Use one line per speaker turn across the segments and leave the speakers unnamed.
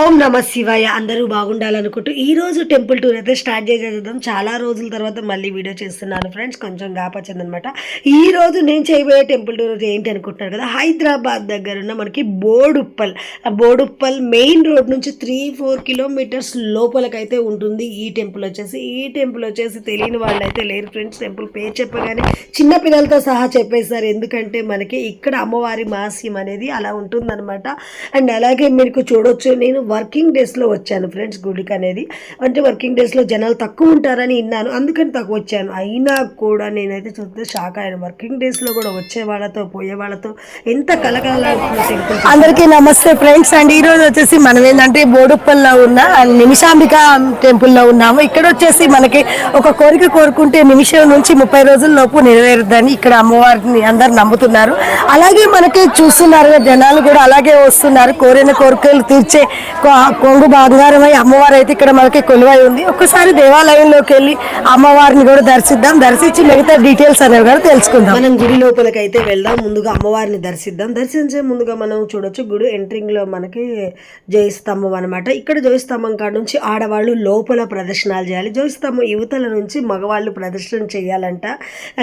ఓం నమ శివాయ. అందరూ బాగుండాలనుకుంటూ ఈరోజు టెంపుల్ టూర్ అయితే స్టార్ట్ చేసేద్దాం. చాలా రోజుల తర్వాత మళ్ళీ వీడియో చేస్తున్నాను ఫ్రెండ్స్. కొంచెం గ్యాప్ వచ్చిందనమాట. ఈరోజు నేను చేయబోయే టెంపుల్ టూర్ ఏంటి అనుకుంటున్నారు కదా, హైదరాబాద్ దగ్గర ఉన్న మనకి బోడుప్పల్. బోడుప్పల్ మెయిన్ రోడ్ నుంచి 3-4 కిలోమీటర్స్ లోపలకైతే ఉంటుంది ఈ టెంపుల్ వచ్చేసి. ఈ టెంపుల్ వచ్చేసి తెలియని వాళ్ళు అయితే లేరు ఫ్రెండ్స్. టెంపుల్ పేరు చెప్పగానే చిన్న పిల్లలతో సహా చెప్పేస్తారు. ఎందుకంటే మనకి ఇక్కడ అమ్మవారి మహస్యం అనేది అలా ఉంటుందన్నమాట. అండ్ అలాగే మీకు చూడొచ్చు, నేను వర్కింగ్ డేస్లో వచ్చాను ఫ్రెండ్స్ గుడికి అనేది. అంటే వర్కింగ్ డేస్లో జనాలు తక్కువ ఉంటారని విన్నాను, అందుకని తక్కువ వచ్చాను. అయినా కూడా నేనైతే చూస్తే షాక్ అయ్యాను. వర్కింగ్ డేస్లో కూడా వచ్చే వాళ్ళతో పోయే వాళ్ళతో ఎంత కలకలాడుతుందో. అందరికీ నమస్తే ఫ్రెండ్స్. అండ్ ఈరోజు వచ్చేసి మనం ఏంటంటే బోడుప్పల్లో ఉన్న నిమిషాంబిక టెంపుల్లో ఉన్నాము. ఇక్కడ వచ్చేసి మనకి ఒక కోరిక కోరుకుంటే నిమిషం నుంచి 30 రోజుల లోపు నెరవేరుద్దని ఇక్కడ అమ్మవారిని అందరు నమ్ముతున్నారు. అలాగే మనకి చూస్తున్నారు జనాలు కూడా అలాగే వస్తున్నారు. కోరిన కోరికలు తీర్చే కొంగు బంగారమై అమ్మవారు అయితే ఇక్కడ మనకి కొలువై ఉంది. ఒక్కసారి దేవాలయంలోకి వెళ్ళి అమ్మవారిని కూడా దర్శిద్దాం. దర్శించి మిగతా డీటెయిల్స్ అనేవి కూడా తెలుసుకుందాం. మనం గుడి లోపలికి అయితే వెళ్దాం. ముందుగా అమ్మవారిని దర్శిద్దాం. దర్శించే ముందుగా మనం చూడొచ్చు, గుడి ఎంట్రింగ్ లో మనకి జయస్తంభం అనమాట. ఇక్కడ జయస్తంభం కాడ నుంచి ఆడవాళ్ళు లోపల ప్రదర్శనలు చేయాలి. జయస్తంభం యువతల నుంచి మగవాళ్ళు ప్రదర్శన చేయాలంట.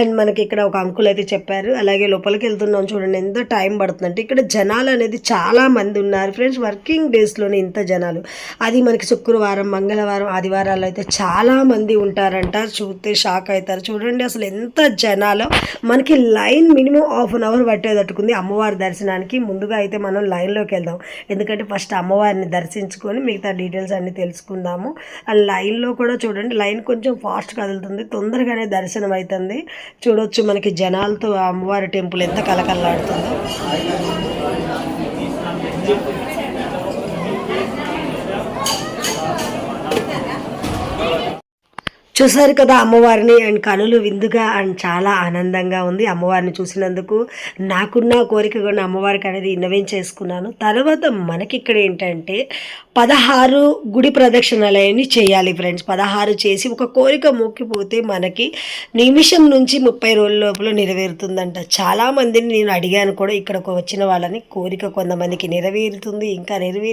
అండ్ మనకి ఇక్కడ ఒక అంకుల్ అయితే చెప్పారు. అలాగే లోపలికి వెళ్తున్నాం, చూడండి ఎంత టైం పడుతుందంటే. ఇక్కడ జనాలు అనేది చాలా మంది ఉన్నారు ఫ్రెండ్స్. వర్కింగ్ డేస్లోనే ఇంత జనాలు, అది మనకి శుక్రవారం, మంగళవారం, ఆదివారాలు అయితే చాలా మంది ఉంటారంట. చూస్తే షాక్ అవుతారు. చూడండి అసలు ఎంత జనాలు. మనకి line minimum half an hour పట్టేటట్టుకుంది అమ్మవారి దర్శనానికి. ముందుగా అయితే మనం లైన్లోకి వెళ్దాం, ఎందుకంటే ఫస్ట్ అమ్మవారిని దర్శించుకొని మిగతా డీటెయిల్స్ అన్ని తెలుసుకుందాము. ఆ లైన్లో కూడా చూడండి, లైన్ కొంచెం ఫాస్ట్ కదులుతుంది, తొందరగానే దర్శనం అవుతుంది. చూడొచ్చు మనకి జనాలతో అమ్మవారి టెంపుల్ ఎంత కలకల్లాడుతుందో. చూసారు కదా అమ్మవారిని. అండ్ కనులు విందుగా అండ్ చాలా ఆనందంగా ఉంది అమ్మవారిని చూసినందుకు. నాకున్న కోరిక కూడా అమ్మవారికి అనేది ఇన్నవేం చేసుకున్నాను. తర్వాత మనకి ఇక్కడ ఏంటంటే 16 గుడి ప్రదక్షిణాలయాన్ని చేయాలి ఫ్రెండ్స్. 16 చేసి ఒక కోరిక మొక్కిపోతే మనకి నిమిషం నుంచి 30 రోజుల లోపల నెరవేరుతుందంట. చాలామందిని నేను అడిగాను కూడా, ఇక్కడకు వచ్చిన వాళ్ళని. కోరిక కొంతమందికి నెరవేరుతుంది,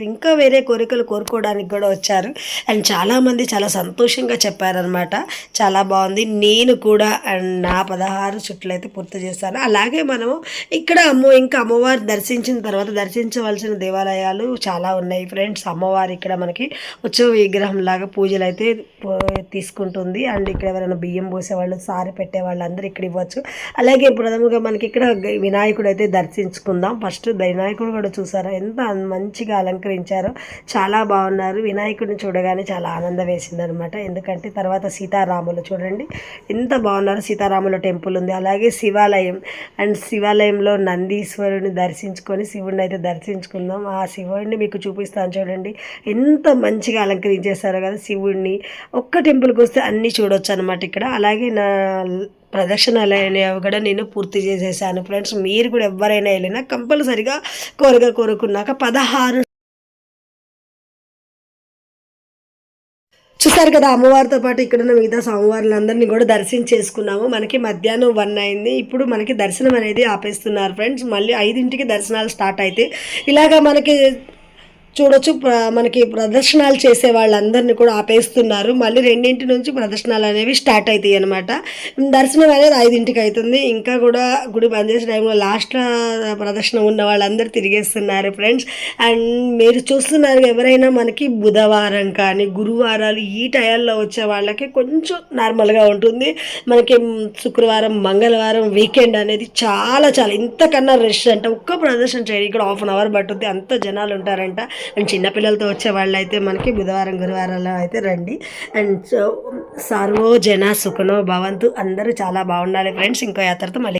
ఇంకా వేరే కోరికలు కోరుకోవడానికి కూడా వచ్చారు. అండ్ చాలామంది చాలా సంతోషంగా చెప్పారనమాట. చాలా బాగుంది. నేను కూడా నా 16 చుట్లు అయితే పూర్తి చేస్తాను. అలాగే మనము ఇక్కడ ఇంకా అమ్మవారు దర్శించిన తర్వాత దర్శించవలసిన దేవాలయాలు చాలా ఉన్నాయి ఫ్రెండ్స్. అమ్మవారు ఇక్కడ మనకి ఉత్సవ విగ్రహం లాగా పూజలు అయితే తీసుకుంటుంది. అండ్ ఇక్కడ ఎవరైనా బియ్యం పోసేవాళ్ళు, సారి పెట్టేవాళ్ళు అందరూ ఇక్కడ ఇవ్వచ్చు. అలాగే ప్రథమంగా మనకి ఇక్కడ వినాయకుడు అయితే దర్శించుకుందాం. ఫస్ట్ వినాయకుడు కూడా చూసారా ఎంత మంచిగా అలంకరించారో, చాలా బాగున్నారు. వినాయకుడిని చూడగానే చాలా ఆనందం వేసింది అనమాట. ఎందుకంటే తర్వాత సీతారాములు చూడండి ఎంత బాగున్నారు. సీతారాముల టెంపుల్ ఉంది. అలాగే శివాలయం, అండ్ శివాలయంలో నందీశ్వరుని దర్శించుకొని శివుడిని అయితే దర్శించుకుందాం. ఆ శివుడిని మీకు చూపిస్తాను చూడండి, ఎంత మంచిగా అలంకరించేస్తారో కదా శివుడిని. ఒక్క టెంపుల్కి వస్తే అన్నీ చూడొచ్చు అనమాట ఇక్కడ. అలాగే నా ప్రదక్షిణాలయాన్ని కూడా నేను పూర్తి చేసేసాను ఫ్రెండ్స్. మీరు కూడా ఎవరైనా వెళ్ళినా కంపల్సరిగా కోరిక కోరుకున్నాక 16 చూసారు కదా. అమ్మవారితో పాటు ఇక్కడ ఉన్న మిగతా స్వామివారులందరినీ కూడా దర్శించేసుకున్నాము. మనకి మధ్యాహ్నం 1 అయింది. ఇప్పుడు మనకి దర్శనం అనేది ఆపేస్తున్నారు ఫ్రెండ్స్. మళ్ళీ 5ంటికి దర్శనాలు స్టార్ట్ అయితే ఇలాగా మనకి చూడొచ్చు. మనకి ప్రదర్శనలు చేసే వాళ్ళందరినీ కూడా ఆపేస్తున్నారు. మళ్ళీ 2 నుంచి ప్రదర్శనలు అనేవి స్టార్ట్ అవుతాయి అనమాట. దర్శనం అనేది 5ంటికి అవుతుంది. ఇంకా కూడా గుడి బంద్ చేసే టైంలో లాస్ట్లో ప్రదర్శన ఉన్న వాళ్ళందరూ తిరిగేస్తున్నారు ఫ్రెండ్స్. అండ్ మీరు చూస్తున్నారు, ఎవరైనా మనకి బుధవారం కానీ గురువారాలు ఈ టయాల్లో వచ్చే వాళ్ళకి కొంచెం నార్మల్గా ఉంటుంది. మనకి శుక్రవారం, మంగళవారం, వీకెండ్ అనేది చాలా ఇంతకన్నా రష్ అంట. ఒక్క ప్రదర్శన చేయండి ఇక్కడ హాఫ్ అన్ అవర్ పట్టుద్ది, అంత జనాలు ఉంటారంట. అండ్ చిన్నపిల్లలతో వచ్చే వాళ్ళు అయితే మనకి బుధవారం, గురువారాల్లో అయితే రండి. అండ్ సర్వో జన సుఖనో భవంతు. అందరూ చాలా బాగుండాలి ఫ్రెండ్స్. ఇంకో యాత్రతో మళ్ళీ